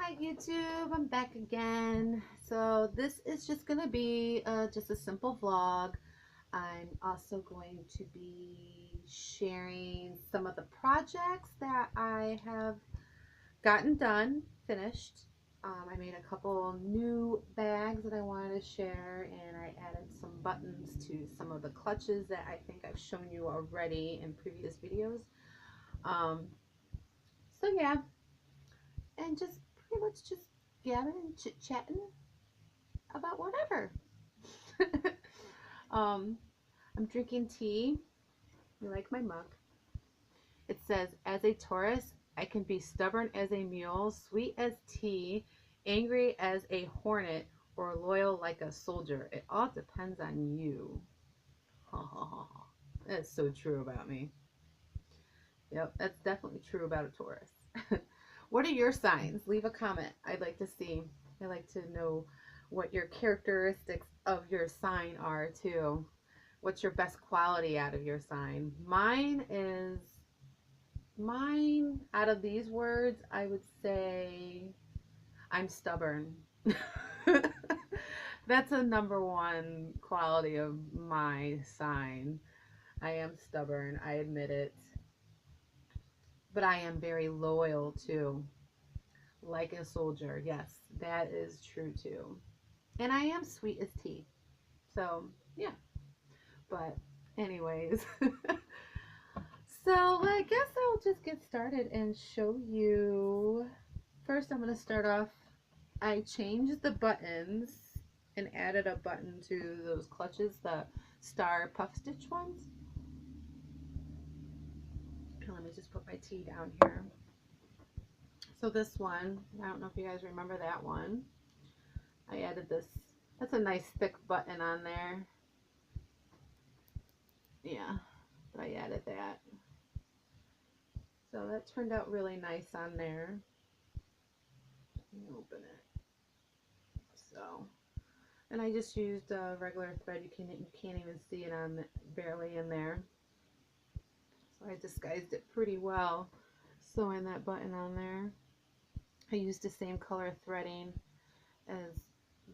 Hi YouTube, I'm back again. So this is just going to be just a simple vlog. I'm also going to be sharing some of the projects that I have gotten done, finished. I made a couple new bags that I wanted to share, and I added some buttons to some of the clutches that I think I've shown you already in previous videos. Um, so yeah, and just pretty much just gathering, chit-chatting about whatever. um, I'm drinking tea. You like my mug? It says, as a Taurus, I can be stubborn as a mule, sweet as tea, angry as a hornet, or loyal like a soldier. It all depends on you. Ha ha ha ha. That's so true about me. Yep, that's definitely true about a Taurus. What are your signs? Leave a comment. I'd like to see. I'd like to know what your characteristics of your sign are too. What's your best quality out of your sign? Mine out of these words, I would say I'm stubborn. That's a number one quality of my sign. I am stubborn. I admit it. But I am very loyal too. Like a soldier. Yes, that is true too. And I am sweet as tea. So, yeah. But, anyways. So, I guess I'll just get started and show you. First, I'm going to start off. I changed the buttons and added a button to those clutches, the star puff stitch ones. And let me just put my tea down here. So this one, I don't know if you guys remember that one. I added this. That's a nice thick button on there. Yeah, I added that. So that turned out really nice on there. Let me open it. So, and I just used a regular thread. You can't even see it on barely in there. So I disguised it pretty well, sewing that button on there. I used the same color threading as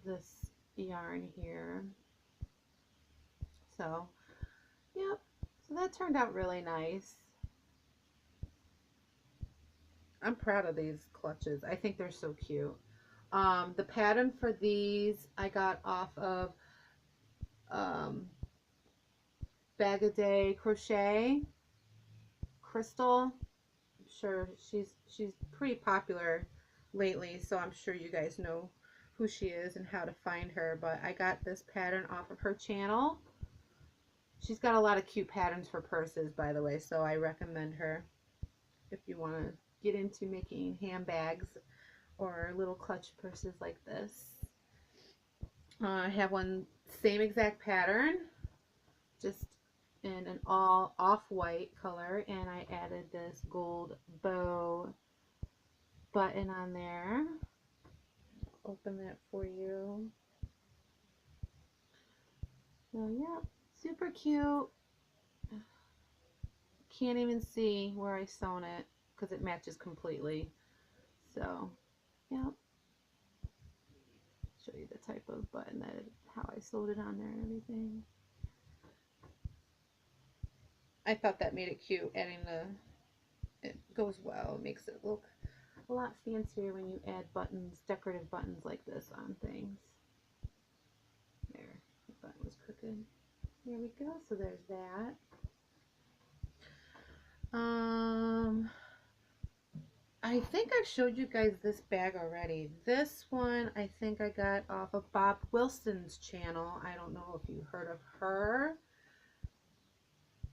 this yarn here. So, yep. So that turned out really nice. I'm proud of these clutches. I think they're so cute. The pattern for these I got off of Bag a Day Crochet. Crystal. I'm sure she's pretty popular lately, so I'm sure you guys know who she is and how to find her. But I got this pattern off of her channel. She's got a lot of cute patterns for purses, by the way, so I recommend her if you want to get into making handbags or little clutch purses like this. I have one same exact pattern, just in an all off-white color, and I added this gold bow button on there. Open that for you. So yeah, super cute. Can't even see where I sewn it because it matches completely. So yeah, show you the type of button that how I sewed it on there and everything. I thought that made it cute, adding it goes well. It makes it look a lot fancier when you add buttons, decorative buttons like this on things. There, the button was crooked. There we go. So there's that. I think I've showed you guys this bag already. This one I think I got off of Bob Wilson's channel. I don't know if you heard of her.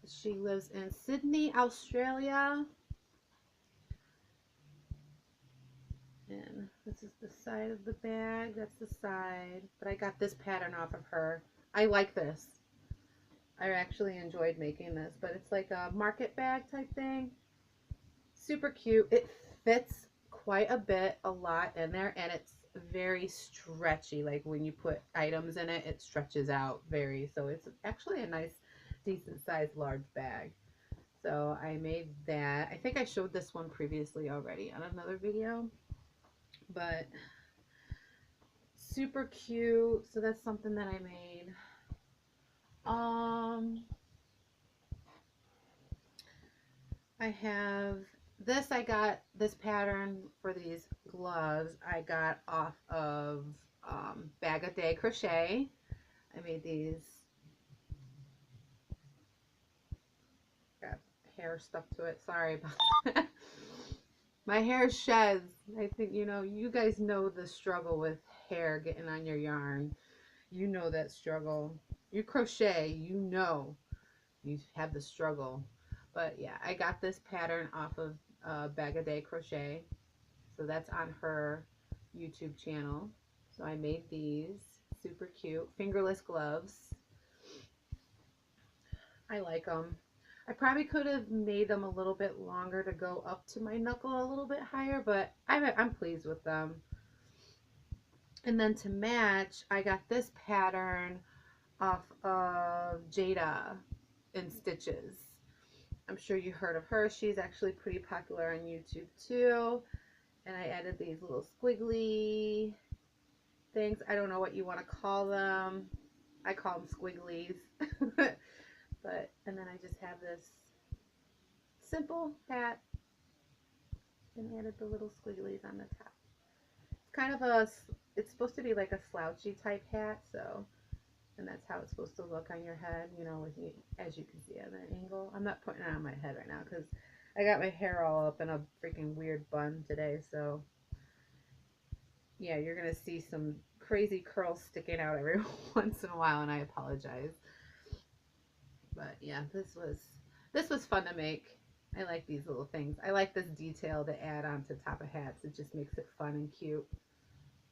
She lives in Sydney, Australia. And this is the side of the bag. That's the side. But I got this pattern off of her. I like this. I actually enjoyed making this. But it's like a market bag type thing. Super cute. It fits quite a bit, a lot in there. And it's very stretchy. Like when you put items in it, it stretches out very. So it's actually a nice, decent sized large bag. So I made that. I think I showed this one previously already on another video. but super cute. So that's something that I made. Um, I have this. I got this pattern for these gloves. I got off of Bag a Day Crochet. I made these. Got hair stuck to it. Sorry about that. My hair sheds. I think, you know, you guys know the struggle with hair getting on your yarn. You know that struggle. You crochet, you know you have the struggle. But yeah, I got this pattern off of Bag a Day Crochet. So that's on her YouTube channel. So I made these. Super cute. Fingerless gloves. I like them. I probably could have made them a little bit longer to go up to my knuckle a little bit higher, but I'm pleased with them. And then to match, I got this pattern off of Jada in Stitches. I'm sure you heard of her. She's actually pretty popular on YouTube too. And I added these little squiggly things. I don't know what you want to call them. I call them squigglies. But, and then I just have this simple hat and added the little squigglies on the top. It's kind of a, it's supposed to be like a slouchy type hat, so, and that's how it's supposed to look on your head, you know, with you, as you can see on that angle. I'm not putting it on my head right now because I got my hair all up in a freaking weird bun today, so yeah, you're gonna see some crazy curls sticking out every once in a while, and I apologize. But yeah, this was fun to make. I like these little things. I like this detail to add onto top of hats. It just makes it fun and cute.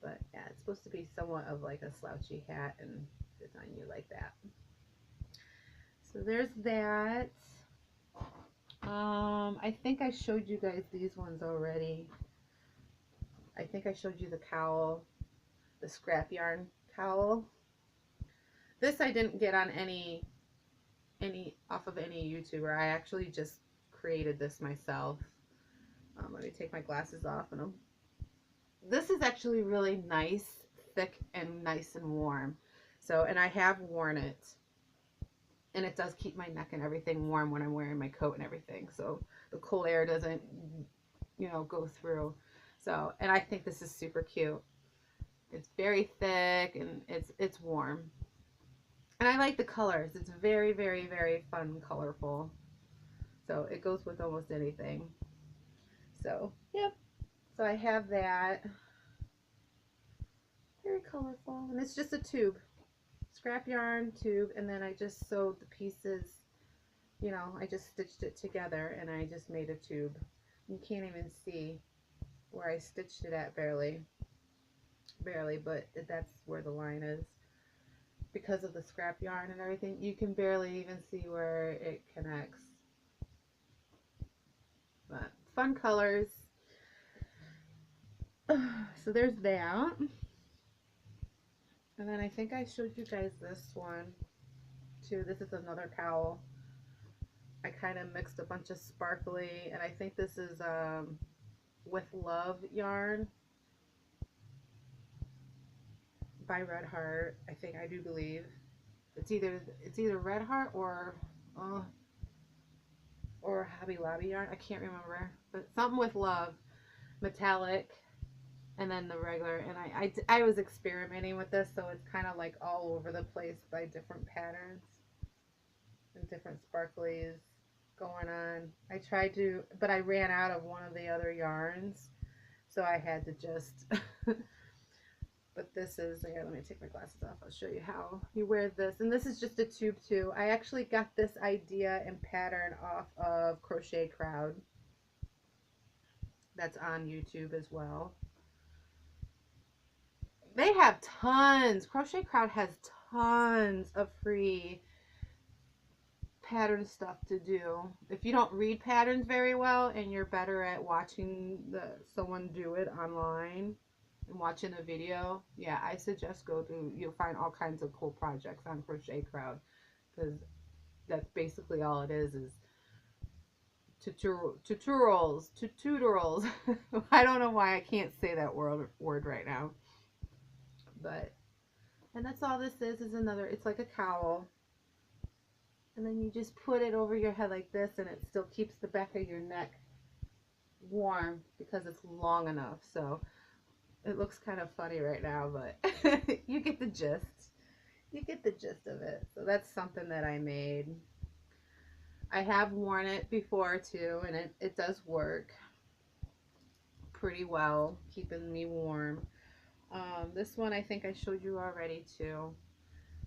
But yeah, it's supposed to be somewhat of like a slouchy hat and fits on you like that. So there's that. I think I showed you guys these ones already. I think I showed you the cowl, the scrap yarn cowl. This I didn't get on any off of any YouTuber. I actually just created this myself. Let me take my glasses off, and this is actually really nice, thick and nice and warm. So, and I have worn it, and it does keep my neck and everything warm when I'm wearing my coat and everything. So the cold air doesn't, you know, go through. So, and I think this is super cute. It's very thick and it's warm. And I like the colors. It's very, very, very fun, colorful. So it goes with almost anything. So, yep. So I have that. Very colorful. And it's just a tube. Scrap yarn tube. And then I just sewed the pieces, you know, I just stitched it together and I just made a tube. You can't even see where I stitched it at barely. Barely, but that's where the line is. Because of the scrap yarn and everything, you can barely even see where it connects. But fun colors. So there's that. And then I think I showed you guys this one too. This is another cowl. I kind of mixed a bunch of sparkly, and I think this is With Love yarn by Red Heart. I think, I do believe it's either Red Heart or Hobby Lobby yarn. I can't remember, but something with love, metallic, and then the regular. And I was experimenting with this, so it's kind of like all over the place by different patterns and different sparklies going on. I tried to, but I ran out of one of the other yarns, so I had to just but this is, here, let me take my glasses off. I'll show you how you wear this. And this is just a tube too. I actually got this idea and pattern off of Crochet Crowd. That's on YouTube as well. They have tons. Crochet Crowd has tons of free pattern stuff to do. If you don't read patterns very well and you're better at watching someone do it online and watching a video, yeah, I suggest go through. You'll find all kinds of cool projects on Crochet Crowd, because that's basically all it is tutorials. I don't know why I can't say that word right now. But, and that's all this is another, it's like a cowl. And then you just put it over your head like this, and it still keeps the back of your neck warm because it's long enough. So it looks kind of funny right now, but you get the gist. You get the gist of it. So that's something that I made. I have worn it before too, and it does work pretty well, keeping me warm. This one I think I showed you already too,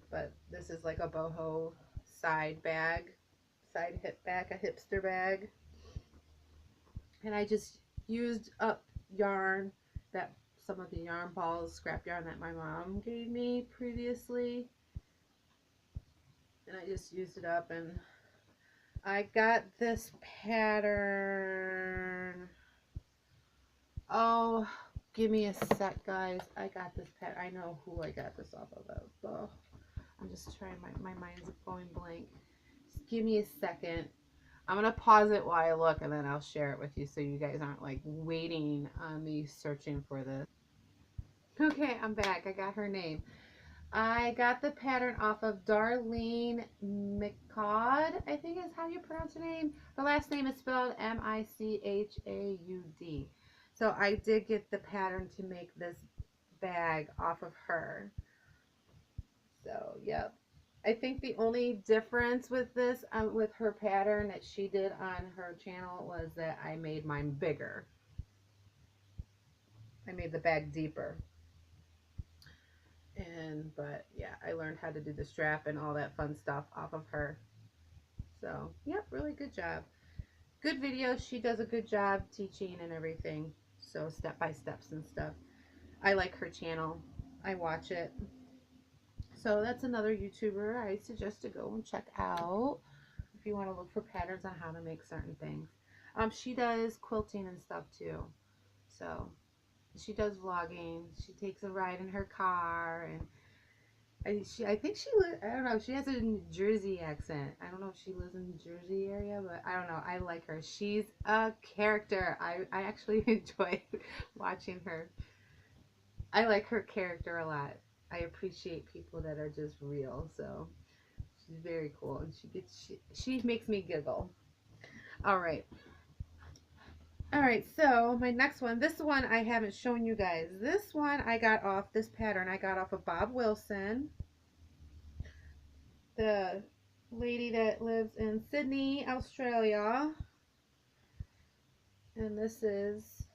but this is like a boho side bag, side hip bag, a hipster bag. And I just used up yarn, that some of the yarn balls, scrap yarn that my mom gave me previously, and I just used it up. And I got this pattern, oh, give me a sec, guys. I got this pattern. I know who I got this off of. Oh, I'm just trying, my mind's going blank. Just give me a second. I'm going to pause it while I look, and then I'll share it with you so you guys aren't like waiting on me searching for this. Okay, I'm back. I got her name. I got the pattern off of Darlene McCaud, I think is how you pronounce her name. Her last name is spelled Michaud. So I did get the pattern to make this bag off of her. So, yep. I think the only difference with this, with her pattern that she did on her channel, was that I made mine bigger. I made the bag deeper. But yeah, I learned how to do the strap and all that fun stuff off of her. So, yep, really good job. Good video. She does a good job teaching and everything. So, step by steps and stuff. I like her channel. I watch it. So that's another YouTuber I suggest to go and check out if you want to look for patterns on how to make certain things. She does quilting and stuff too. So she does vlogging. She takes a ride in her car, and I think she lives, I don't know, she has a New Jersey accent. I don't know if she lives in the Jersey area, but I don't know. I like her. She's a character. I actually enjoy watching her. I like her character a lot. I appreciate people that are just real. So she's very cool, and she makes me giggle. All right. All right, so my next one, this one I haven't shown you guys. This one I got off, this pattern I got off of Bob Wilson, the lady that lives in Sydney, Australia. And this is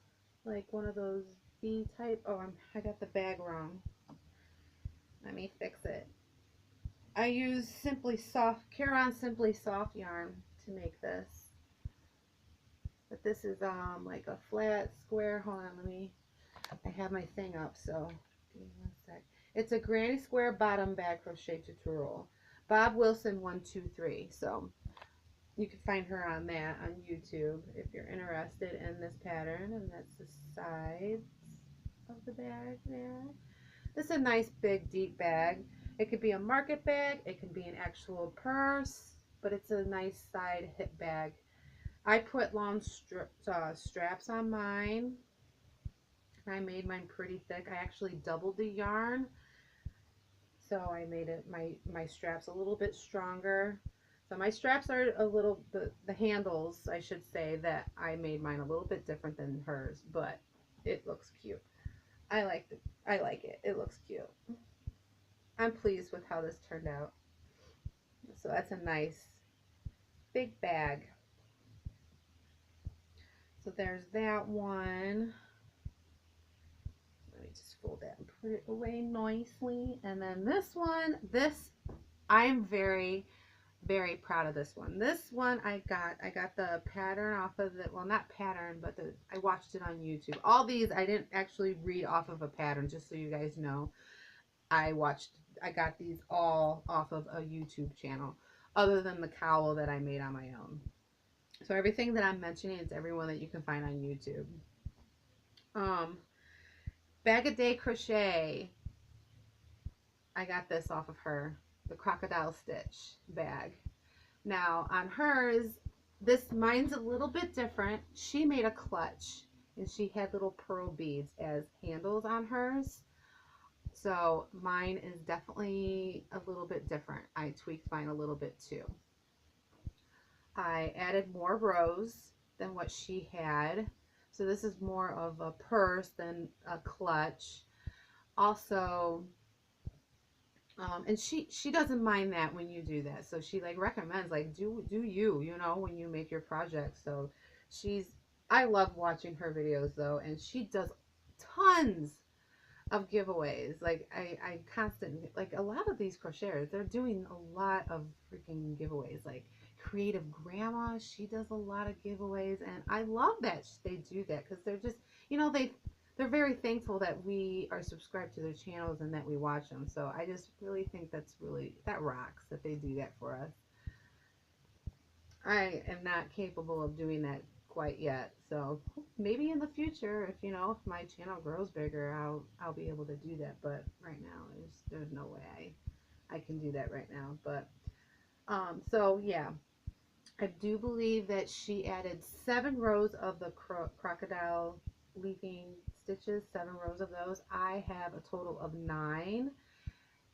like one of those B type. Oh, I got the bag wrong. Let me fix it. I use Caron Simply Soft yarn to make this. But this is like a flat square. Hold on, I have my thing up, so give me one sec. It's a granny square bottom bag crochet tutorial. Bob Wilson 123. So you can find her on that on YouTube if you're interested in this pattern. And that's the sides of the bag there. This is a nice big deep bag. It could be a market bag, it can be an actual purse, but it's a nice side hip bag. I put long straps on mine. I made mine pretty thick. I actually doubled the yarn, so I made it my straps a little bit stronger. So my straps are a little, the handles, I should say, that I made mine a little bit different than hers, but it looks cute. I like it. It looks cute. I'm pleased with how this turned out. So that's a nice big bag. So there's that one. Let me just fold that and put it away nicely. And then this one, I'm very, very proud of this one. This one I got the pattern off of it. Well, not pattern, but I watched it on YouTube. All these I didn't actually read off of a pattern, just so you guys know. I got these all off of a YouTube channel, other than the cowl that I made on my own. So everything that I'm mentioning is everyone that you can find on YouTube. Bag a Day Crochet. I got this off of her, the crocodile stitch bag. Now on hers, Mine's a little bit different. She made a clutch and she had little pearl beads as handles on hers. So mine is definitely a little bit different. I tweaked mine a little bit too. I added more rows than what she had. So this is more of a purse than a clutch. Also, and she doesn't mind that when you do that. So she like recommends like do you know when you make your project. So she's I love watching her videos though, and she does tons of giveaways. Like I constantly like a lot of these crocheters, they're doing a lot of freaking giveaways. Like Creative Grandma, she does a lot of giveaways, and I love that they do that because they're just they're very thankful that we are subscribed to their channels and that we watch them. So I just really think that rocks that they do that for us. I am not capable of doing that quite yet. So maybe in the future, if my channel grows bigger, I'll be able to do that. But right now, there's no way I can do that right now. But so yeah, I do believe that she added 7 rows of the crocodile leafing stitches, 7 rows of those. I have a total of 9,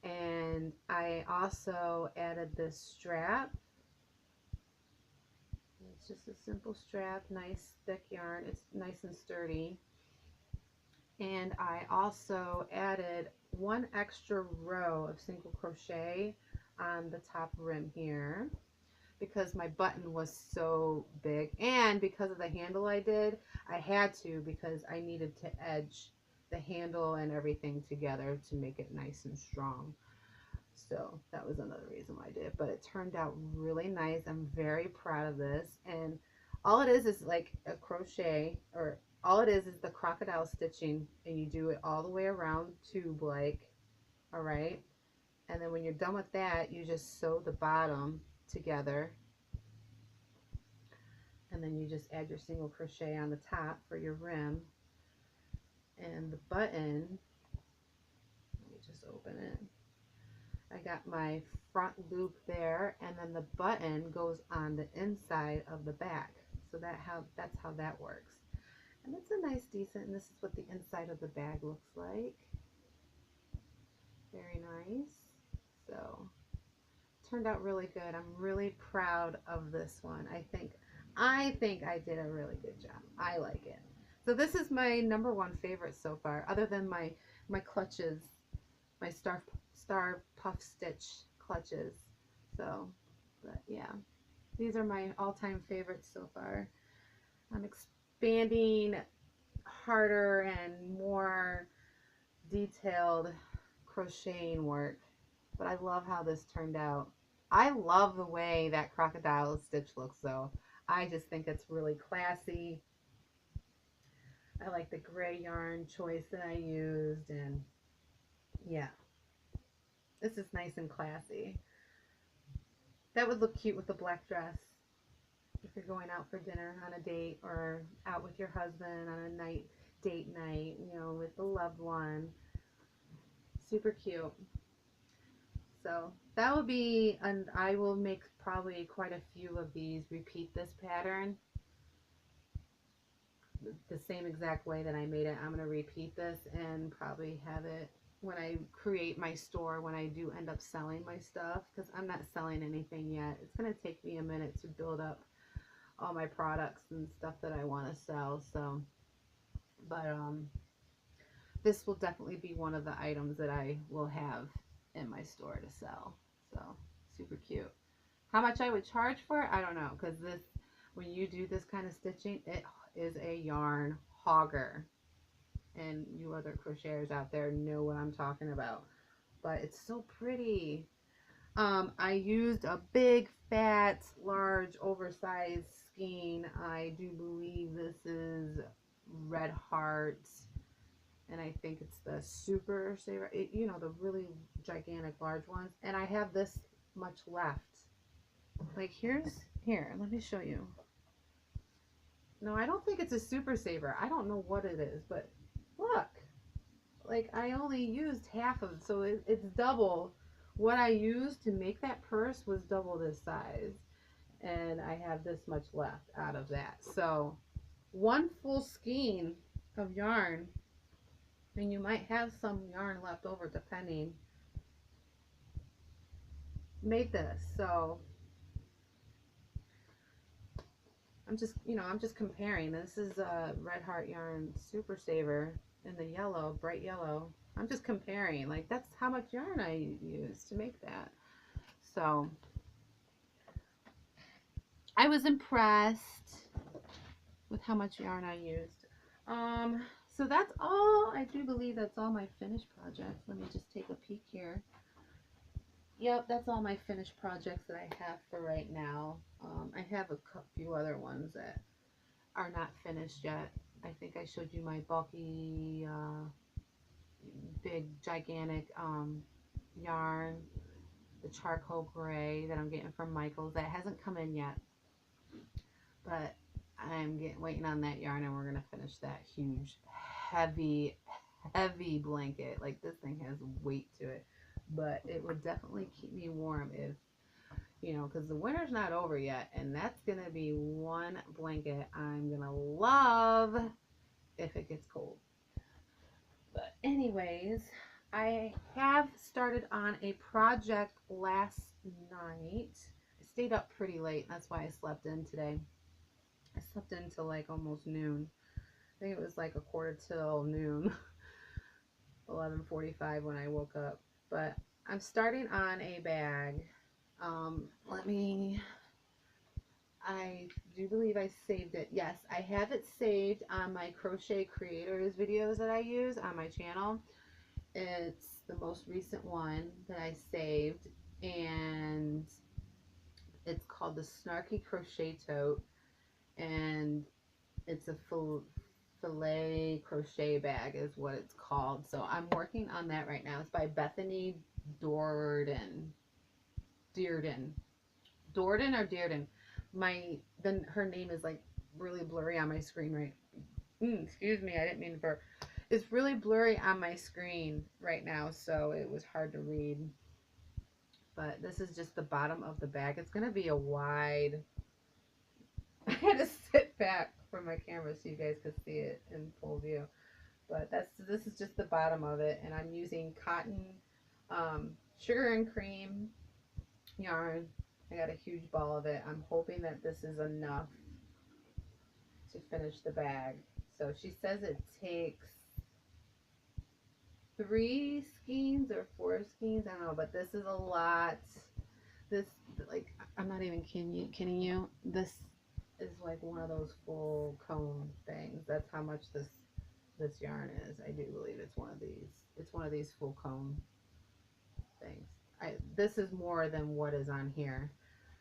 and I also added this strap. It's just a simple strap, nice thick yarn. It's nice and sturdy. And I also added 1 extra row of single crochet on the top rim here because my button was so big, and because of the handle I did, I had to because I needed to edge the handle and everything together to make it nice and strong. So that was another reason why I did it, but it turned out really nice. I'm very proud of this. And all it is like a crochet, or all it is the crocodile stitching, and you do it all the way around tube like, all right? And then when you're done with that, you just sew the bottom together, and then you just add your single crochet on the top for your rim. And the button, let me just open it. I got my front loop there, and then the button goes on the inside of the back. So that's how that works. And it's a nice, decent, and this is what the inside of the bag looks like. Very nice. So turned out really good. I'm really proud of this one. I think I did a really good job. I like it. So this is my #1 favorite so far, other than my clutches, my star puff stitch clutches. So, but yeah, these are my all-time favorites so far. I'm expanding harder and more detailed crocheting work, but I love how this turned out. I love the way that crocodile stitch looks though. I just think it's really classy. I like the gray yarn choice that I used, and yeah, this is nice and classy. That would look cute with a black dress if you're going out for dinner on a date, or out with your husband on a date night, with the loved one. Super cute. So that will be, and I will make probably quite a few of these, repeat this pattern the same exact way that I made it. I'm going to repeat this and probably have it when I create my store, when I do end up selling my stuff, because I'm not selling anything yet. It's going to take me a minute to build up all my products and stuff that I want to sell. So, but this will definitely be one of the items that I will have in my store to sell. So super cute. How much I would charge for it, I don't know, because when you do this kind of stitching, it is a yarn hogger, and you other crocheters out there know what I'm talking about. But it's so pretty. I used a big, fat, large, oversized skein. I do believe this is Red Heart, and I think it's the Super Saver, the really gigantic large ones. And I have this much left. Like here, let me show you. No, I don't think it's a Super Saver. I don't know what it is, but look. Like I only used half of it, so it's double. What I used to make that purse was double this size. and I have this much left out of that. So one full skein of yarn, and you might have some yarn left over depending, made this. So I'm just comparing. This is a Red Heart Yarn Super Saver in the yellow, bright yellow. I'm just comparing. Like, that's how much yarn I used to make that. So I was impressed with how much yarn I used. So that's all. I do believe that's all my finished projects. Let me just take a peek here. Yep, that's all my finished projects that I have for right now. I have a few other ones that are not finished yet. I think I showed you my bulky, big, gigantic yarn, the charcoal gray that I'm getting from Michael's. That hasn't come in yet, but I'm waiting on that yarn, and we're gonna finish that huge, heavy, heavy blanket. Like, this thing has weight to it, but it would definitely keep me warm if, because the winter's not over yet, and that's gonna be one blanket I'm gonna love if it gets cold. But anyways, I have started on a project last night. I stayed up pretty late. That's why I slept in today. I slept in till like almost noon. I think it was like a quarter till noon, 11:45 when I woke up. But I'm starting on a bag. I do believe I saved it. Yes, I have it saved on my Crochet Creators videos that I use on my channel. It's the most recent one that I saved, and it's called the Snarky Crochet Tote, and it's a filet crochet bag is what it's called. So I'm working on that right now. It's by Bethany Dorden. Dorden or Dearden. Her name is like really blurry on my screen right. Excuse me, I didn't mean to burp. It's really blurry on my screen right now, so it was hard to read. But this is just the bottom of the bag. It's gonna be a wide. I had to sit back from my camera so you guys could see it in full view. But this is just the bottom of it, and I'm using cotton, sugar and cream yarn. I got a huge ball of it. I'm hoping that this is enough to finish the bag. So she says it takes 3 skeins or 4 skeins. I don't know, but this is a lot. This, like, I'm not even kidding you. This is like one of those full cone things. That's how much this yarn is. I do believe it's one of these. It's one of these full cone things. This is more than what is on here.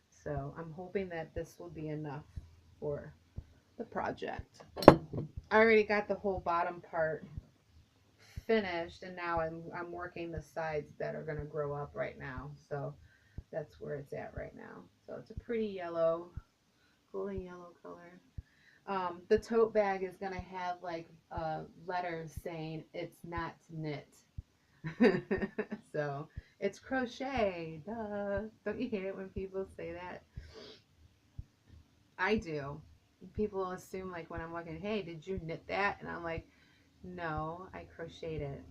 So I'm hoping that this will be enough for the project. I already got the whole bottom part finished, and now I'm working the sides that are going to grow up right now. So that's where it's at right now. So it's a pretty yellow, golden yellow color. The tote bag is going to have like letters saying it's not knit. So it's crochet. Duh. Don't you hate it when people say that? I do. People assume, like, when I'm walking, hey, did you knit that? And I'm like, no, I crocheted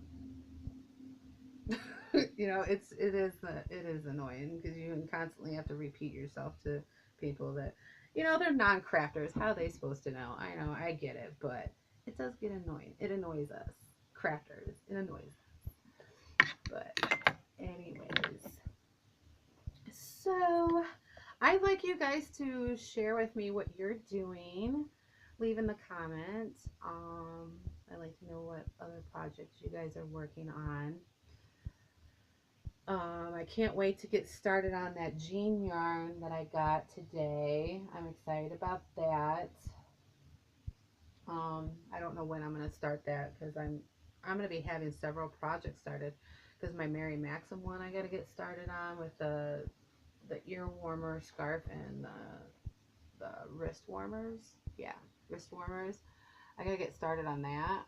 it. It is annoying because you constantly have to repeat yourself to people that, they're non-crafters. How are they supposed to know? I know, I get it, but it does get annoying. It annoys us crafters. It annoys us. But anyways, so I'd like you guys to share with me what you're doing. Leave in the comments. I'd like to know what other projects you guys are working on. I can't wait to get started on that jean yarn that I got today. I'm excited about that. I don't know when I'm going to start that because I'm going to be having several projects started because my Mary Maxim one I got to get started on with the ear warmer scarf and the wrist warmers. Yeah, wrist warmers. I got to get started on that.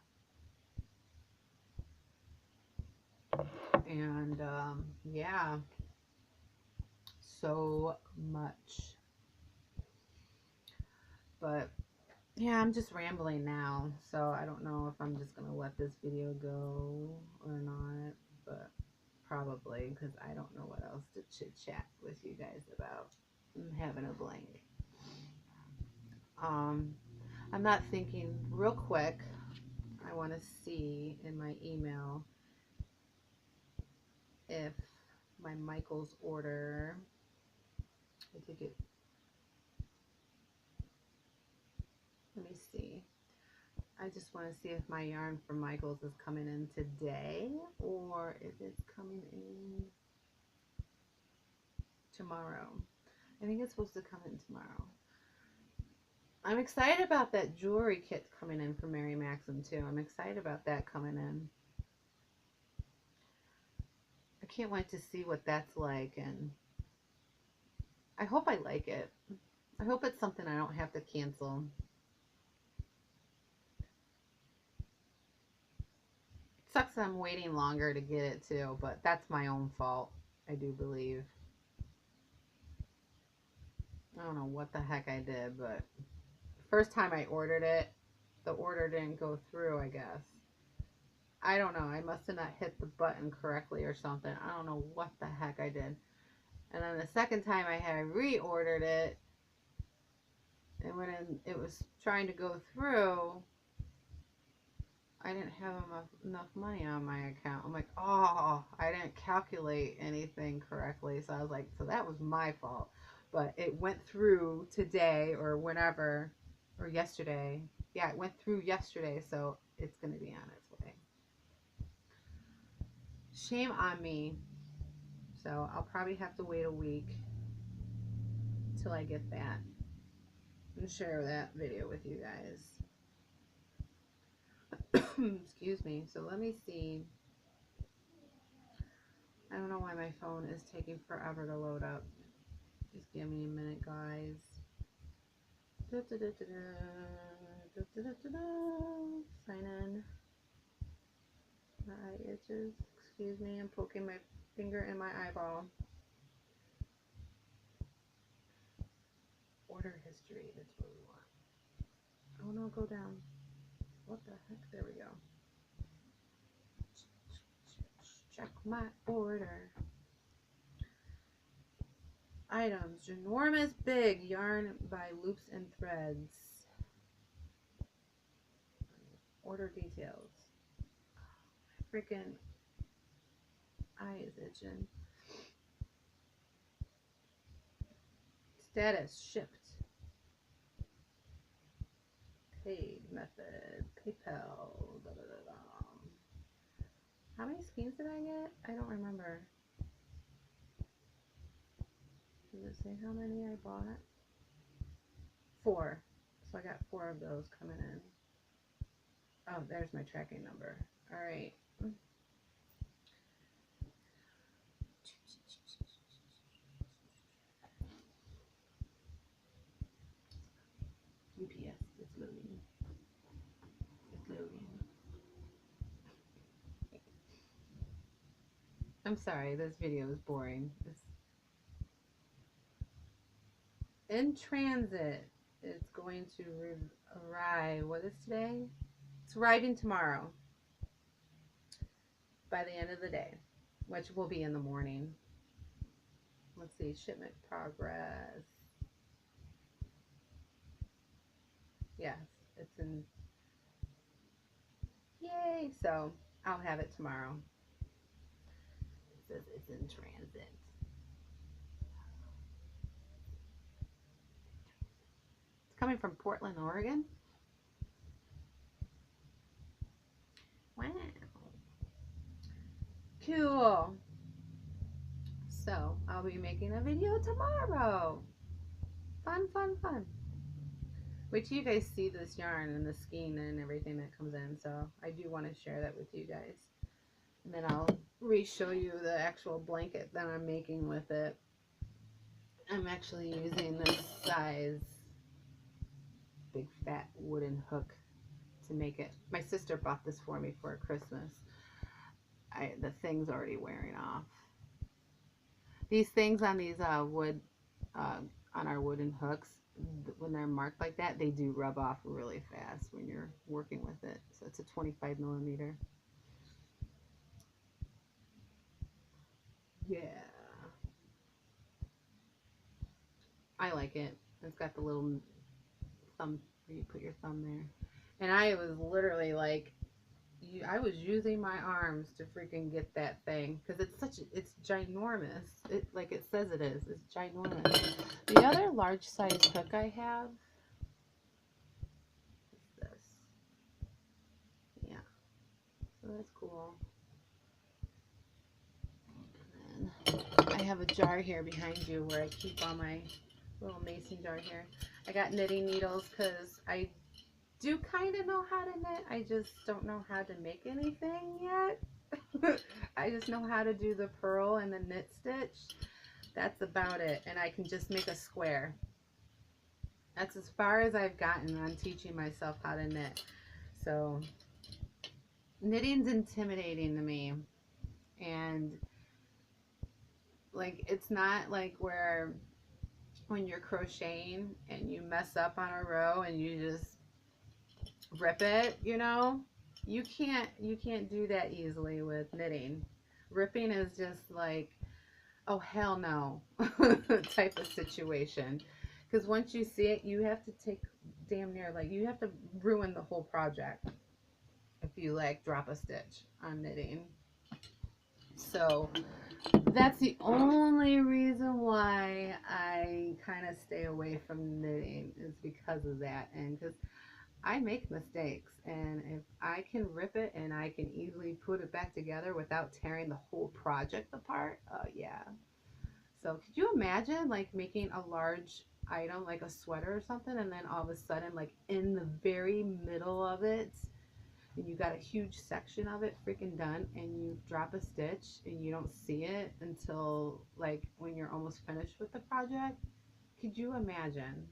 And yeah, so much But yeah, I'm just rambling now, so I don't know if I'm just gonna let this video go or not, but probably, because I don't know what else to chit chat with you guys about. I'm having a blank. I'm not thinking real quick. I want to see in my email if my Michael's order, I did get, let me see. I just want to see if my yarn from Michael's is coming in today or if it's coming in tomorrow. I think it's supposed to come in tomorrow. I'm excited about that jewelry kit coming in from Mary Maxim too. I'm excited about that coming in. I can't wait to see what that's like, and I hope I like it. I hope it's something I don't have to cancel. It sucks that I'm waiting longer to get it too, but that's my own fault, I do believe. I don't know what the heck I did, but first time I ordered it, the order didn't go through, I guess. I don't know. I must have not hit the button correctly or something. I don't know what the heck I did. And then the second time I had reordered it, and when it was trying to go through, I didn't have enough money on my account. I'm like, oh, I didn't calculate anything correctly. So I was like, so that was my fault. But it went through today or whenever, or yesterday. Yeah, it went through yesterday, so it's going to be on its way. Shame on me. So I'll probably have to wait a week till I get that and share that video with you guys. Excuse me. So let me see. I don't know why my phone is taking forever to load up. Just give me a minute, guys. Sign in. My eye itches. Excuse me, I'm poking my finger in my eyeball. Order history, that's what we want. Oh no, go down. What the heck? There we go. Check my order. Items. Ginormous big yarn by Loops and Threads. Order details. My freaking eye is itching. Status. Shipped. Paid method. PayPal. Da, da, da, da. How many skeins did I get? I don't remember. Does it say how many I bought? 4. So I got 4 of those coming in. Oh, there's my tracking number. All right. UPS, it's loading. It's loading. I'm sorry, this video is boring. It's in transit. It's going to arrive. What is today? It's arriving tomorrow by the end of the day, which will be in the morning. Let's see, shipment progress. Yes, it's in. Yay! So I'll have it tomorrow. It says it's in transit. It's coming from Portland, Oregon. Wow. Cool. So I'll be making a video tomorrow. Fun, fun, fun. Wait till you guys see this yarn and the skein and everything that comes in. So I do want to share that with you guys. And then I'll re-show you the actual blanket that I'm making with it. I'm actually using this size big fat wooden hook to make it. My sister bought this for me for Christmas. The thing's already wearing off. These things on these on our wooden hooks, when they're marked like that, they do rub off really fast when you're working with it. So it's a 25 millimeter. Yeah, I like it. It's got the little thumb where you put your thumb there. And I was literally like, I was using my arms to freaking get that thing because it's ginormous. It like it says it is. It's ginormous. The other large size hook I have is this. Yeah, so that's cool. And then I have a jar here behind you where I keep all my little mason jar here. I got knitting needles because I do kind of know how to knit. I just don't know how to make anything yet. I just know how to do the purl and the knit stitch. That's about it. And I can just make a square. That's as far as I've gotten on teaching myself how to knit. So knitting's intimidating to me. And like it's not like where when you're crocheting and you mess up on a row and you just rip it, you know? You can't do that easily with knitting. Ripping is just like, oh hell no type of situation. Because once you see it, you have to take damn near like you have to ruin the whole project if you like drop a stitch on knitting. So that's the only reason why I kind of stay away from knitting is because of that. And because I make mistakes, and if I can rip it and I can easily put it back together without tearing the whole project apart, yeah. So could you imagine like making a large item like a sweater or something, and then all of a sudden like in the very middle of it, and you got a huge section of it freaking done, and you drop a stitch and you don't see it until like when you're almost finished with the project? Could you imagine?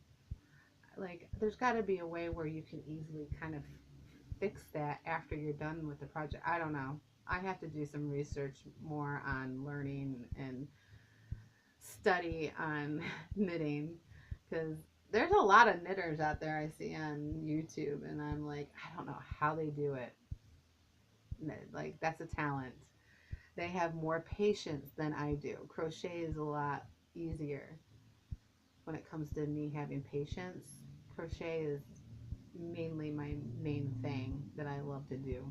Like there's got to be a way where you can easily kind of fix that after you're done with the project. I don't know. I have to do some research more on learning and study on knitting because there's a lot of knitters out there I see on YouTube, and I'm like, I don't know how they do it. Like that's a talent. They have more patience than I do. Crochet is a lot easier when it comes to me having patience. Crochet is mainly my main thing that I love to do.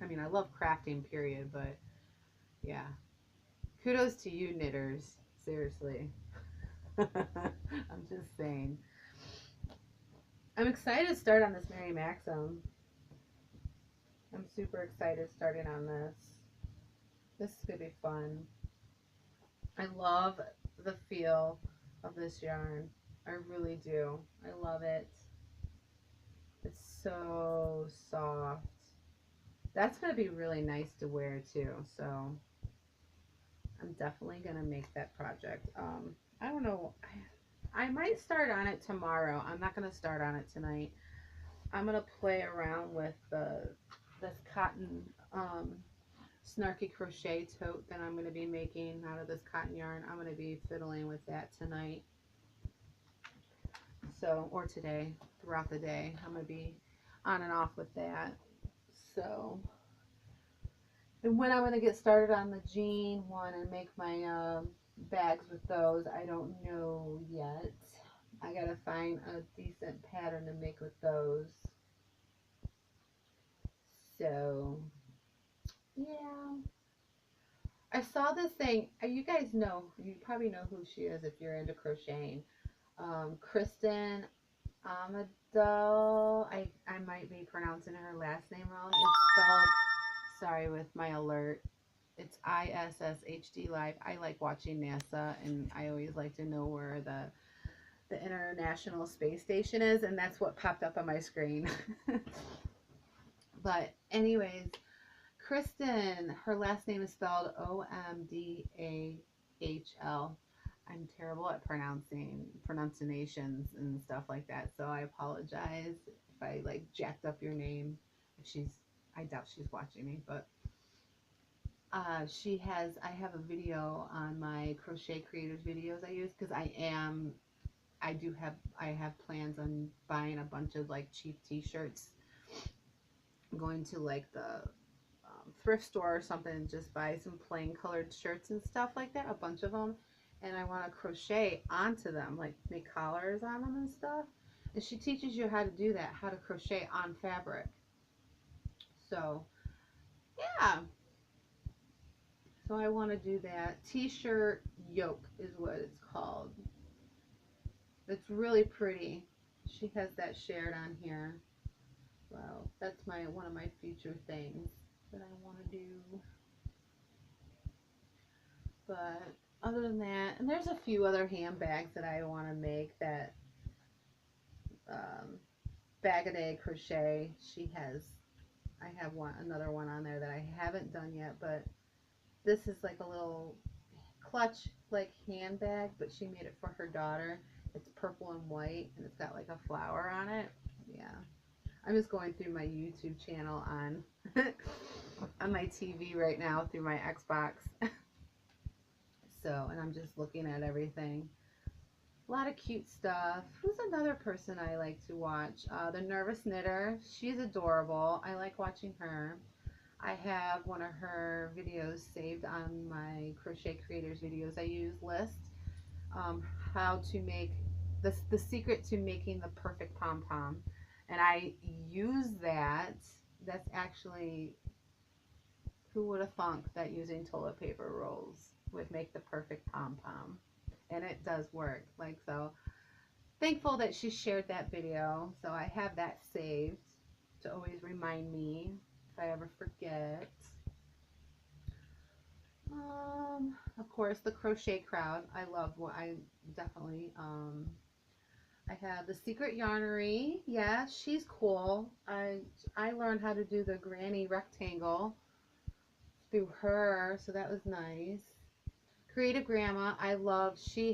I mean, I love crafting, period, but yeah. Kudos to you, knitters. Seriously. I'm just saying. I'm excited to start on this Mary Maxim. I'm super excited starting on this. This is going to be fun. I love the feel of this yarn. I really do. I love it. It's so soft. That's going to be really nice to wear too. So I'm definitely going to make that project. I don't know. I might start on it tomorrow. I'm not going to start on it tonight. I'm going to play around with this cotton snarky crochet tote that I'm going to be making out of this cotton yarn. I'm going to be fiddling with that tonight. So, or today, throughout the day, I'm going to be on and off with that. So, and when I'm going to get started on the jean one and make my bags with those, I don't know yet. I got to find a decent pattern to make with those. So, yeah. I saw this thing. You guys know, you probably know who she is if you're into crocheting. Kristen Amadou. I might be pronouncing her last name wrong. It's spelled, sorry with my alert. It's ISSHD Live. I like watching NASA, and I always like to know where the International Space Station is, and that's what popped up on my screen. But anyways, Kristen, her last name is spelled Omdahl. I'm terrible at pronunciations and stuff like that, so I apologize if I like jacked up your name. If I doubt she's watching me, but I have a video on my crochet creators videos I use because I I have plans on buying a bunch of like cheap t-shirts. I'm going to like the thrift store or something and just buy some plain colored shirts and stuff like that, a bunch of them. And I want to crochet onto them, like make collars on them and stuff. And she teaches you how to do that, how to crochet on fabric. So, yeah. So I want to do that. T-shirt yoke is what it's called. It's really pretty. She has that shared on here. Well, that's my one of my future things that I want to do. But other than that, and there's a few other handbags that I want to make that um, Bag a Day Crochet. I have another one on there that I haven't done yet, but this is like a little clutch like handbag, but she made it for her daughter. It's purple and white, and it's got like a flower on it. Yeah. I'm just going through my YouTube channel on on my TV right now through my Xbox. So, and I'm just looking at everything. A lot of cute stuff. Who's another person I like to watch? The Nervous Knitter. She's adorable. I like watching her. I have one of her videos saved on my Crochet Creators videos I use list. Um, how to make the secret to making the perfect pom-pom. And I use that. That's actually, who would have thunk that using toilet paper rolls would make the perfect pom-pom. And it does work. Like, so thankful that she shared that video. So I have that saved to always remind me if I ever forget. Of course, the Crochet Crowd. I love what I definitely, I have the Secret Yarnery. Yeah, she's cool. I learned how to do the granny rectangle through her, so that was nice. Creative Grandma, I love. She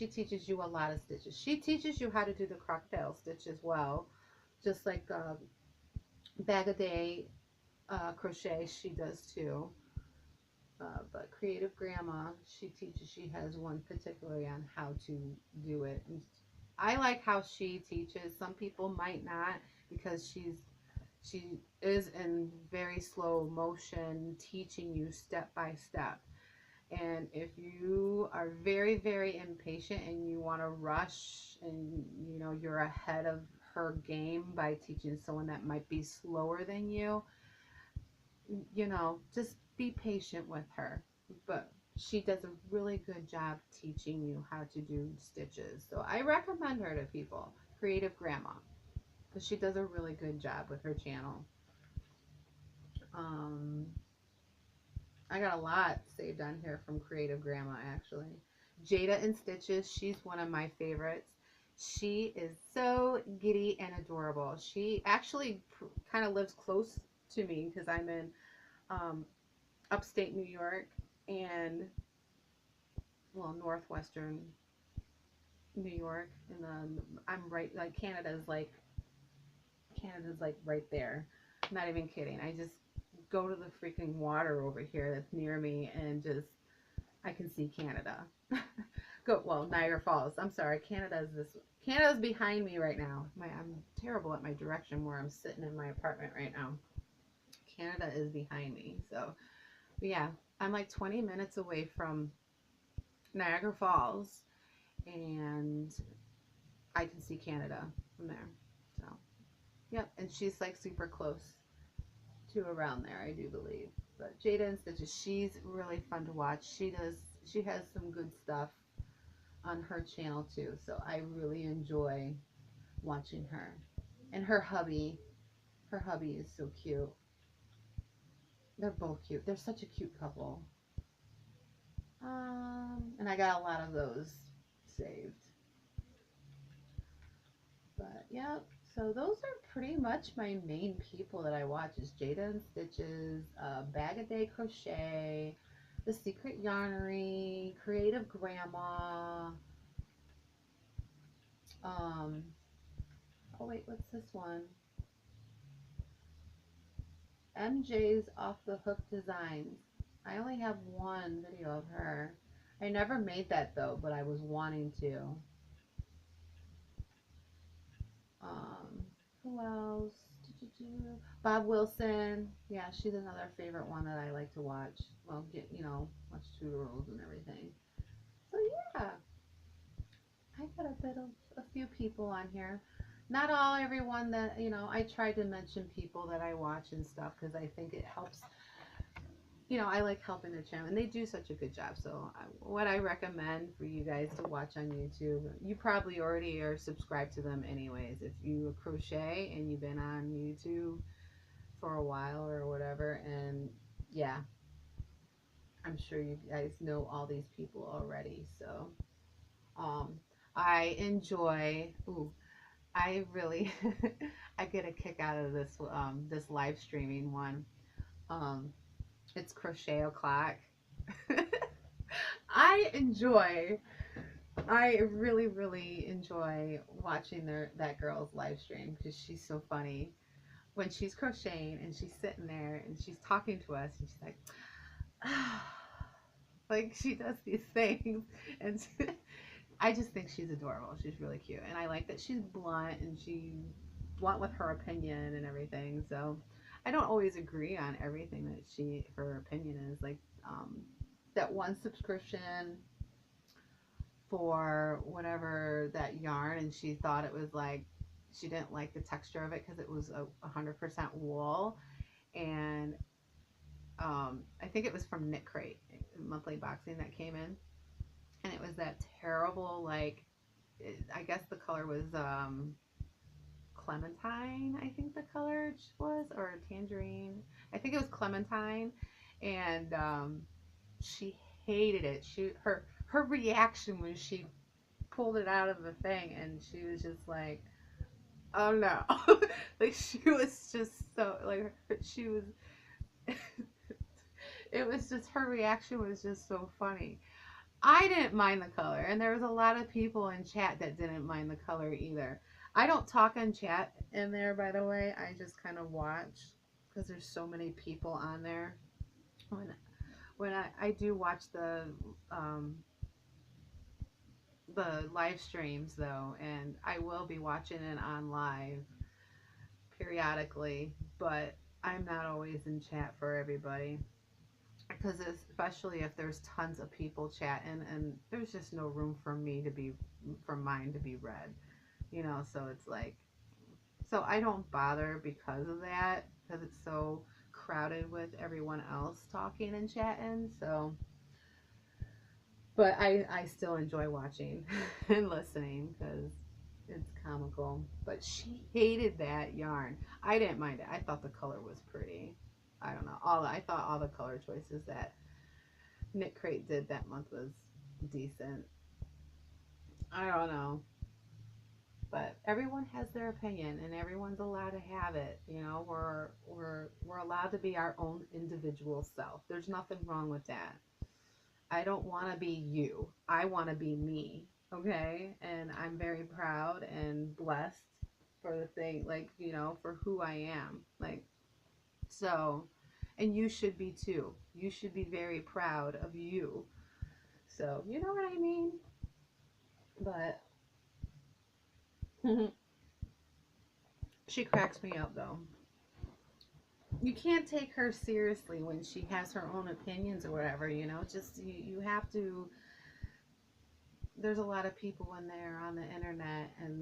teaches you a lot of stitches. She teaches you how to do the crocodile stitch as well, just like Bag a Day Crochet. She does too. But Creative Grandma, she has one particularly on how to do it. And I like how she teaches. Some people might not, because she is in very slow motion teaching you step by step. And if you are very, very impatient and you want to rush and you know you're ahead of her game by teaching someone that might be slower than you, you know, just be patient with her. But she does a really good job teaching you how to do stitches. So I recommend her to people, Creative Grandma, because she does a really good job with her channel. Um, I got a lot saved on here from Creative Grandma, actually. Jada and Stitches, she's one of my favorites. She is so giddy and adorable. She actually kind of lives close to me because I'm in um, upstate New York and, well, northwestern New York. And then I'm right, like Canada's like right there. I'm not even kidding. I just go to the freaking water over here that's near me and just I can see Canada. Go, well, Niagara Falls. I'm sorry, Canada's behind me right now. I'm terrible at my direction where I'm sitting in my apartment right now. Canada is behind me. So, but yeah, I'm like 20 minutes away from Niagara Falls and I can see Canada from there. So, yep, and she's like super close to around there, I do believe. But Jada and Stitches, she's really fun to watch. She has some good stuff on her channel too, so I really enjoy watching her. And her hubby is so cute. They're both cute. They're such a cute couple. And I got a lot of those saved. But yeah, so those are pretty much my main people that I watch is Jada and Stitches, Bag a Day Crochet, The Secret Yarnery, Creative Grandma. Oh wait, what's this one? MJ's Off the Hook Designs. I only have one video of her. I never made that though, but I was wanting to. Who else? Bob Wilson. Yeah, she's another favorite one that I like to watch. Well, watch tutorials and everything. So yeah, I got a few people on here. Not all, everyone that, I try to mention people that I watch and stuff because I think it helps. I like helping the channel, and they do such a good job. So, what I recommend for you guys to watch on YouTube, you probably already are subscribed to them anyways. If you crochet and you've been on YouTube for a while or whatever, and yeah, I'm sure you guys know all these people already. So, um, I enjoy. Ooh, I really, I get a kick out of this live streaming one. Um, it's Crochet O'Clock. I enjoy. I really, really enjoy watching that girl's live stream because she's so funny. When she's crocheting and she's sitting there and she's talking to us and she's like, like she does these things, and I just think she's adorable. She's really cute, and I like that she's blunt and she's blunt with her opinion and everything. So I don't always agree on everything that her opinion is. Like that one subscription for whatever that yarn, and she thought it was like she didn't like the texture of it because it was 100% wool, and I think it was from Knit Crate monthly boxing that came in, and it was that terrible I guess the color was clementine. I think the color was, or tangerine. I think it was clementine, and she hated it. Her reaction when she pulled it out of the thing, and she was just like, "Oh no!" Like she was just so like she was. It was just her reaction was just so funny. I didn't mind the color, and there was a lot of people in chat that didn't mind the color either. I don't talk on chat in there, by the way. I just kind of watch because there's so many people on there. When I do watch the live streams though, and I will be watching it on live periodically, but I'm not always in chat for everybody because especially if there's tons of people chatting, and there's just no room for mine to be read, so it's like, so I don't bother because of that, because it's so crowded with everyone else talking and chatting. So but I still enjoy watching and listening because it's comical. But she hated that yarn. I didn't mind it. I thought the color was pretty. I don't know. I thought all the color choices that Knit Crate did that month was decent. I don't know. But everyone has their opinion, and everyone's allowed to have it. We're allowed to be our own individual self. There's nothing wrong with that. I don't want to be you. I want to be me. Okay? And I'm very proud and blessed for the thing, for who I am. So, and you should be too. You should be very proud of you. So, you know what I mean? But she cracks me up though. You can't take her seriously when she has her own opinions or whatever, just you have to. There's a lot of people when they're on the internet, and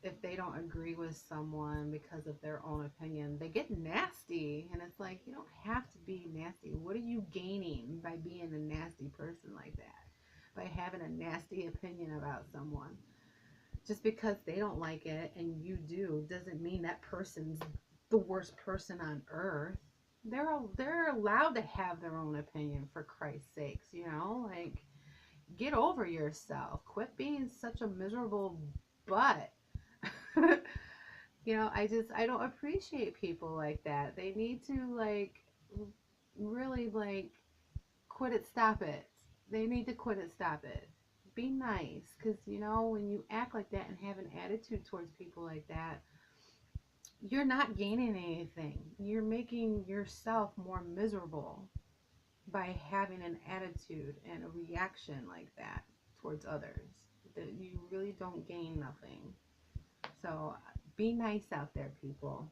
if they don't agree with someone because of their own opinion, they get nasty, and it's like, you don't have to be nasty. What are you gaining by being a nasty person like that, by having a nasty opinion about someone? Just because they don't like it and you do doesn't mean that person's the worst person on earth. They're allowed to have their own opinion, for Christ's sakes, get over yourself. Quit being such a miserable butt. I don't appreciate people like that. They need to really quit it, stop it. They need to quit it, stop it. Be nice, because when you act like that and have an attitude towards people like that, you're not gaining anything. You're making yourself more miserable by having an attitude and a reaction like that towards others. That you really don't gain nothing. So be nice out there, people.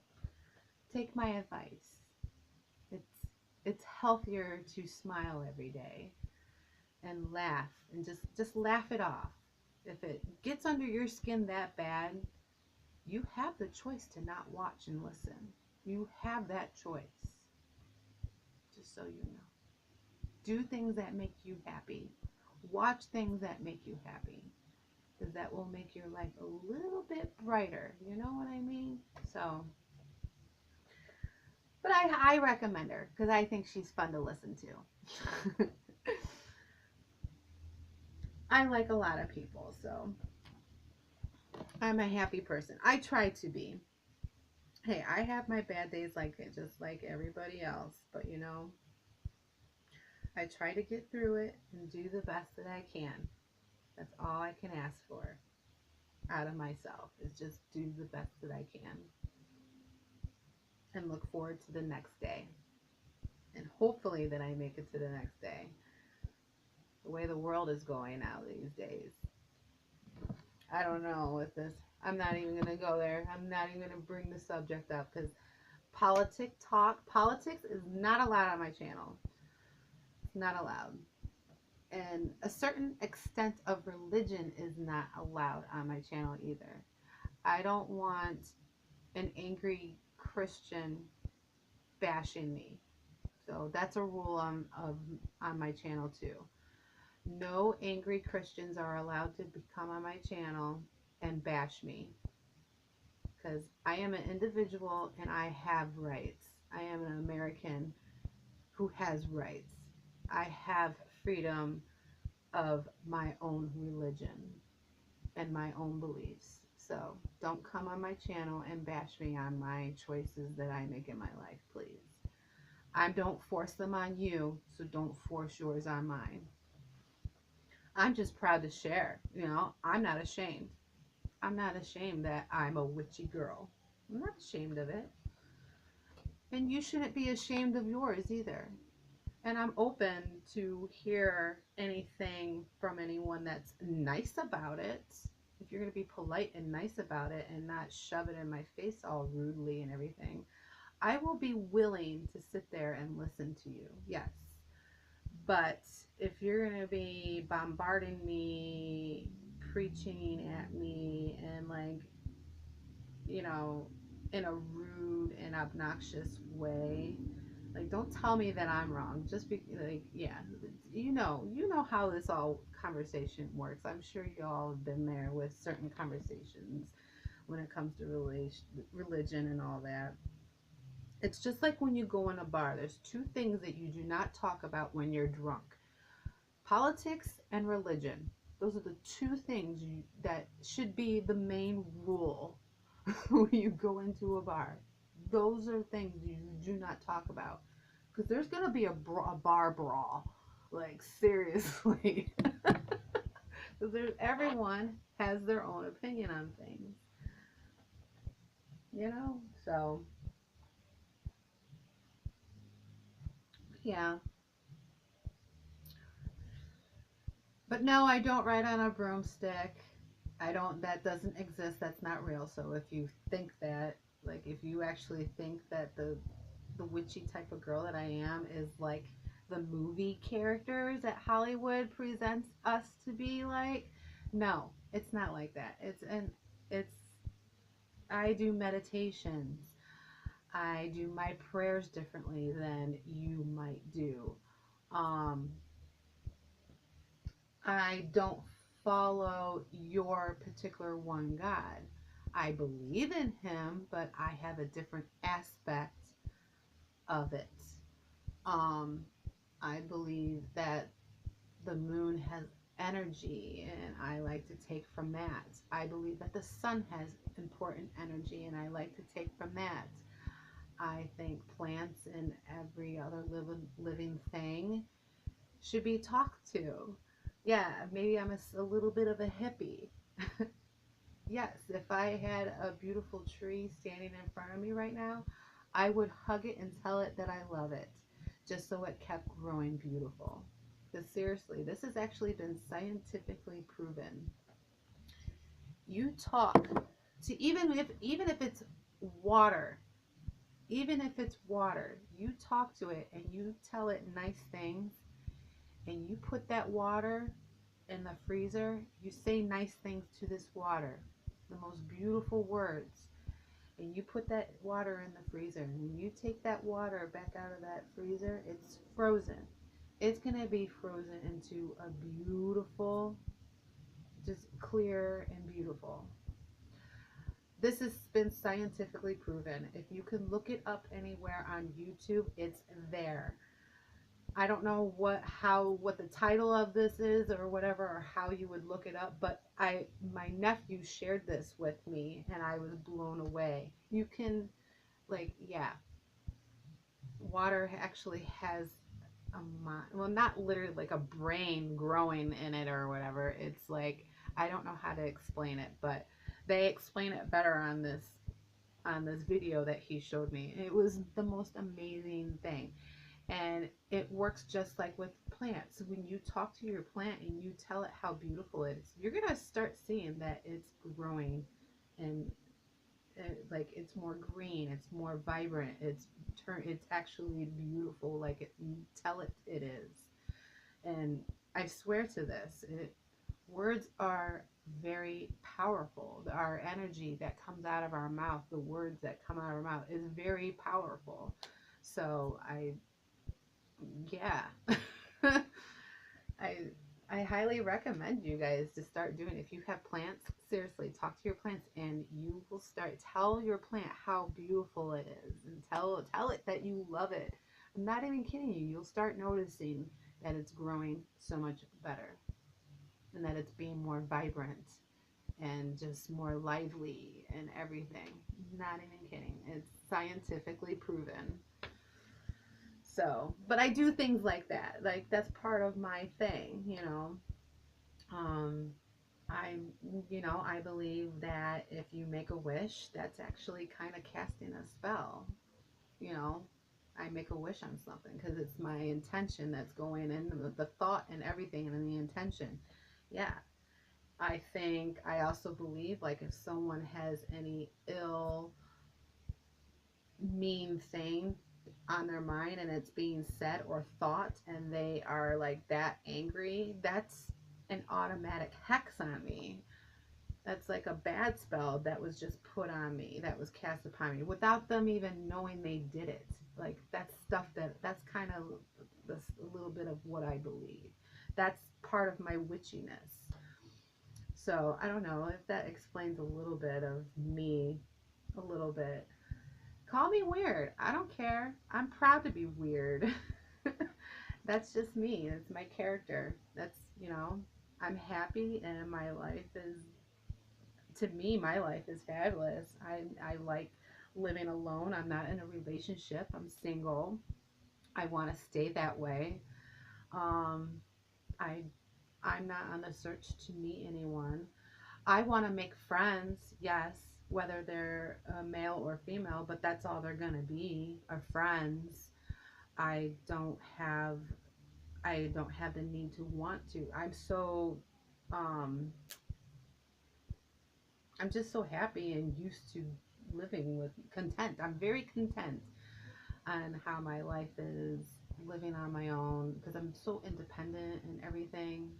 Take my advice. It's healthier to smile every day and laugh and just laugh it off. If it gets under your skin that bad, you have the choice to not watch and listen. You have that choice. Just so you know. Do things that make you happy. Watch things that make you happy. Because that will make your life a little bit brighter. You know what I mean? So, but I recommend her because I think she's fun to listen to. I like a lot of people, so I'm a happy person. I try to be. Hey, I have my bad days like it, just like everybody else. But you know, I try to get through it and do the best that I can. That's all I can ask for out of myself is just do the best that I can and look forward to the next day. And hopefully that I make it to the next day. The way the world is going now these days. I don't know with this. I'm not even going to go there. I'm not even going to bring the subject up because politics is not allowed on my channel. It's not allowed. And a certain extent of religion is not allowed on my channel either. I don't want an angry Christian bashing me. So that's a rule on my channel too. No angry Christians are allowed to come on my channel and bash me because I am an individual and I have rights. I am an American who has rights. I have freedom of my own religion and my own beliefs. So don't come on my channel and bash me on my choices that I make in my life, please. I don't force them on you, so don't force yours on mine. I'm just proud to share, you know, I'm not ashamed. I'm not ashamed that I'm a witchy girl. I'm not ashamed of it. And you shouldn't be ashamed of yours either. And I'm open to hear anything from anyone that's nice about it. If you're going to be polite and nice about it and not shove it in my face all rudely and everything, I will be willing to sit there and listen to you. Yes. But if you're going to be bombarding me, preaching at me, and like, you know, in a rude and obnoxious way, like, don't tell me that I'm wrong. Just be like, yeah, you know how this all conversation works. I'm sure you all have been there with certain conversations when it comes to religion and all that. It's just like when you go in a bar. There's two things that you do not talk about when you're drunk: politics and religion. Those are the two things that should be the main rule when you go into a bar. Those are things you do not talk about because there's going to be a bar brawl. Like, seriously. Because everyone has their own opinion on things. You know? So, yeah. But no, I don't ride on a broomstick. I don't, that doesn't exist. That's not real. So if you think that, like, if you actually think that the witchy type of girl that I am is like the movie characters that Hollywood presents us to be like, no, it's not like that. It's I do meditations. I do my prayers differently than you might do. Um, I don't follow your particular one God. I believe in him, but I have a different aspect of it. Um, I believe that the moon has energy and I like to take from that. I believe that the sun has important energy and I like to take from that. I think plants and every other living thing should be talked to. Yeah, maybe I'm a little bit of a hippie. Yes, if I had a beautiful tree standing in front of me right now, I would hug it and tell it that I love it, just so it kept growing beautiful. Because seriously, this has actually been scientifically proven. You talk to even if it's water, even if it's water, you talk to it and you tell it nice things, and you put that water in the freezer, you say nice things to this water, the most beautiful words, and you put that water in the freezer, and when you take that water back out of that freezer, it's frozen. It's going to be frozen into a beautiful, just clear and beautiful. This has been scientifically proven. If you can look it up anywhere on YouTube, it's there. I don't know what the title of this is or whatever, or how you would look it up, but my nephew shared this with me and I was blown away. You can, like, yeah, water actually has a mind, well, not literally like a brain growing in it or whatever. It's like, I don't know how to explain it, but they explain it better on this video that he showed me. It was the most amazing thing. And it works just like with plants. When you talk to your plant and you tell it how beautiful it is, you're going to start seeing that it's growing, and like it's more green, it's more vibrant, it's actually beautiful like you tell it it is. And I swear to this, words are very powerful. Our energy that comes out of our mouth, the words that come out of our mouth, is very powerful. So yeah. I I highly recommend you guys to start doing it. If you have plants, seriously, talk to your plants and you will tell your plant how beautiful it is, and tell it that you love it. I'm not even kidding you. You'll start noticing that it's growing so much better, and that it's being more vibrant and just more lively and everything. Not even kidding. It's scientifically proven. So, but I do things like that. Like, that's part of my thing, you know. Um, I, I believe that if you make a wish, that's actually kind of casting a spell. You know, I make a wish on something because it's my intention that's going in, the thought and everything, and the intention. Yeah. I also believe, like, if someone has any ill, mean thing on their mind and it's being said or thought, and they are like that angry, that's an automatic hex on me. That's like a bad spell that was just put on me, that was cast upon me without them even knowing they did it. Like, that's stuff that's kind of this a little bit of what I believe. That's part of my witchiness. So I don't know if that explains a little bit of me, a little bit. Call me weird. I don't care. I'm proud to be weird. That's just me. It's my character. That's, I'm happy, and my life is, to me, my life is fabulous. I like living alone. I'm not in a relationship. I'm single. I want to stay that way. Um, I, I'm not on the search to meet anyone. I want to make friends, yes, whether they're male or female, but that's all they're gonna be, are friends. I don't have I don't have the need to want to. Um I'm just so happy and used to living with content. I'm very content on how my life is, living on my own, because I'm so independent and everything.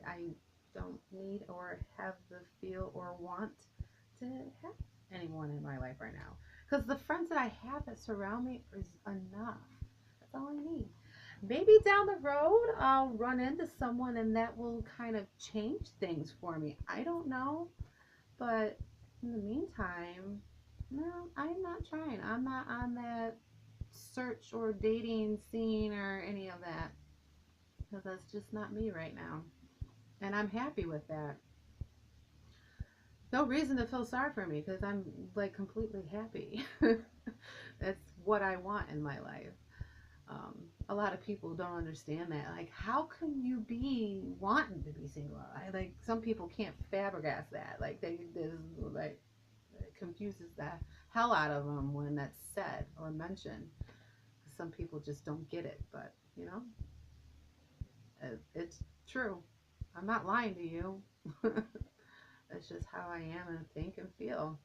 I don't need or have the feel or want to have anyone in my life right now, because the friends that I have that surround me is enough. That's all I need. Maybe down the road I'll run into someone and that will kind of change things for me. I don't know, but in the meantime, no, I'm not trying. I'm not on that search or dating scene or any of that, because that's just not me right now, and I'm happy with that. No reason to feel sorry for me, because I'm like completely happy. That's what I want in my life. A lot of people don't understand that. Like, how can you be wanting to be single? Like, some people can't fabricate that. Like, like, it confuses the hell out of them when that's said or mentioned. Some people just don't get it, but it's true. I'm not lying to you. That's just how I am and think and feel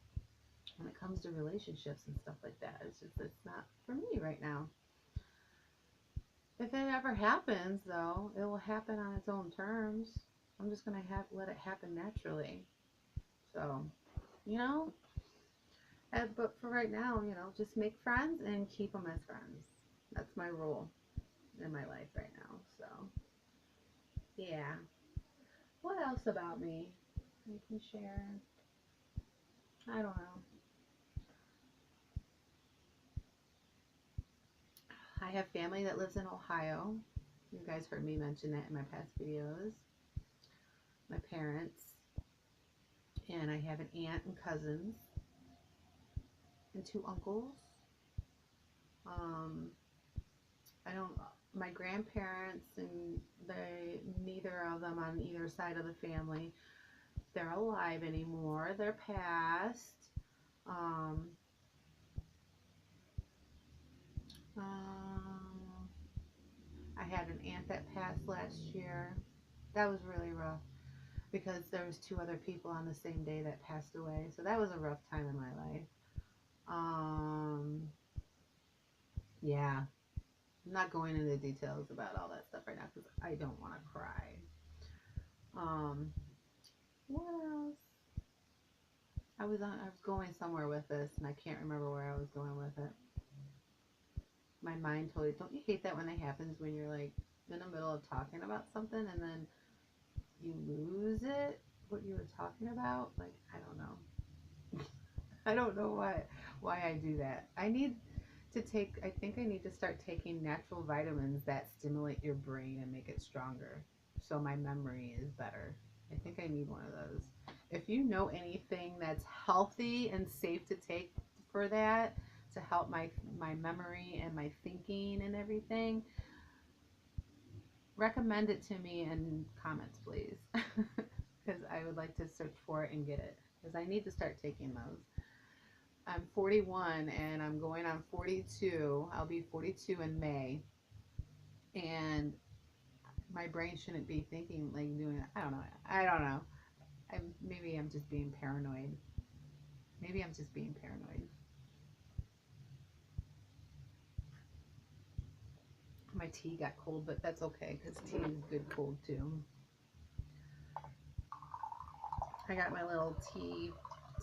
when it comes to relationships and stuff like that. It's just, it's not for me right now. If it ever happens, though, it will happen on its own terms. I'm just gonna have let it happen naturally. So, you know, but for right now, just make friends and keep them as friends. That's my rule in my life right now. So, yeah. What else about me I can share? I don't know. I have family that lives in Ohio. You guys heard me mention that in my past videos. My parents, and I have an aunt and cousins, and two uncles. Um, I don't. My grandparents and they neither of them on either side of the family. They're alive anymore. They're passed. Um, um, I had an aunt that passed last year. That was really rough because there was two other people on the same day that passed away. So that was a rough time in my life. Um, yeah, I'm not going into details about all that stuff right now because I don't want to cry. Um, what else? I was going somewhere with this and I can't remember where I was going with it. My mind totally, don't you hate that when it happens when you're like in the middle of talking about something and then you lose it, what you were talking about? Like, I don't know. I don't know why I do that. I think I need to start taking natural vitamins that stimulate your brain and make it stronger so my memory is better. I think I need one of those. If you know anything that's healthy and safe to take for that to help my memory and my thinking and everything, recommend it to me in comments, please. Because I would like to search for it and get it because I need to start taking those. I'm 41 and I'm going on 42. I'll be 42 in May. And my brain shouldn't be thinking like doing that. I don't know. I don't know. Maybe I'm just being paranoid. Maybe I'm just being paranoid. My tea got cold, but that's okay because tea is good cold too. I got my little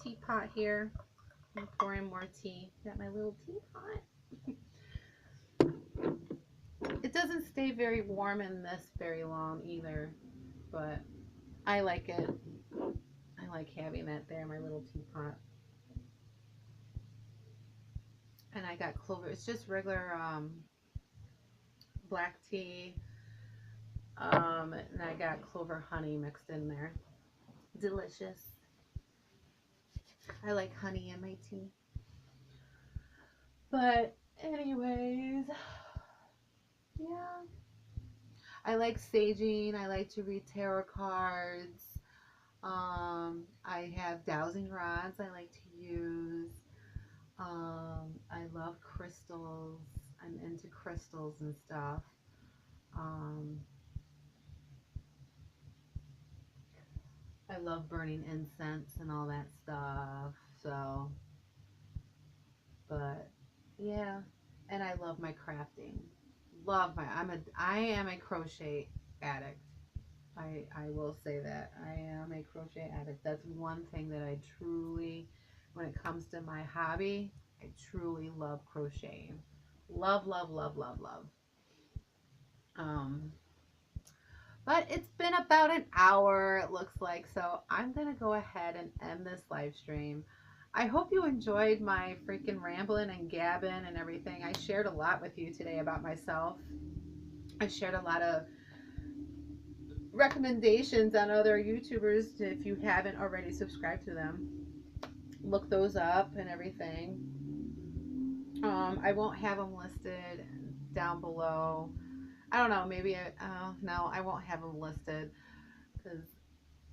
teapot here. I'm pouring more tea. Got my little teapot. It doesn't stay very warm in this very long either, but I like it. I like having that there, my little teapot. And I got clover. It's just regular black tea. And I got clover honey mixed in there. Delicious. I like honey in my tea. But anyways, yeah. I like saging. I like to read tarot cards. I have dowsing rods I like to use. I love crystals. I'm into crystals and stuff. Um, I love burning incense and all that stuff. So, but yeah, and I love my crafting. I am a crochet addict. I will say that I am a crochet addict. That's one thing that I truly, when it comes to my hobby, I truly love crocheting. Love, love, love, love, love. Um, but it's been about an hour, it looks like, so I'm gonna go ahead and end this live stream. I hope you enjoyed my freaking rambling and gabbing and everything. I shared a lot with you today about myself. I shared a lot of recommendations on other YouTubers if you haven't already subscribed to them. Look those up and everything. I won't have them listed down below. I don't know. Maybe no, I won't have them listed because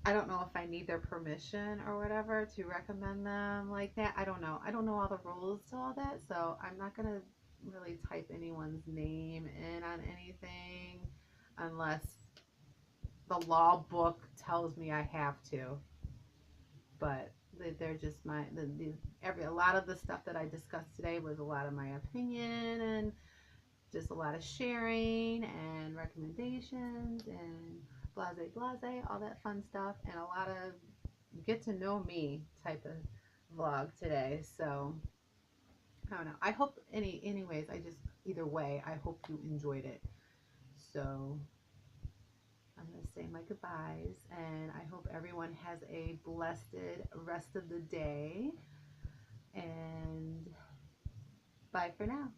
I don't know if I need their permission or whatever to recommend them like that. I don't know. I don't know all the rules to all that, so I'm not gonna really type anyone's name in on anything unless the law book tells me I have to. but they're just a lot of the stuff that I discussed today was a lot of my opinion and just a lot of sharing and recommendations and blase blase, all that fun stuff, and a lot of get to know me type of vlog today. So I don't know. I hope anyways, I just either way, I hope you enjoyed it. So I'm going to say my goodbyes, and I hope everyone has a blessed rest of the day, and bye for now.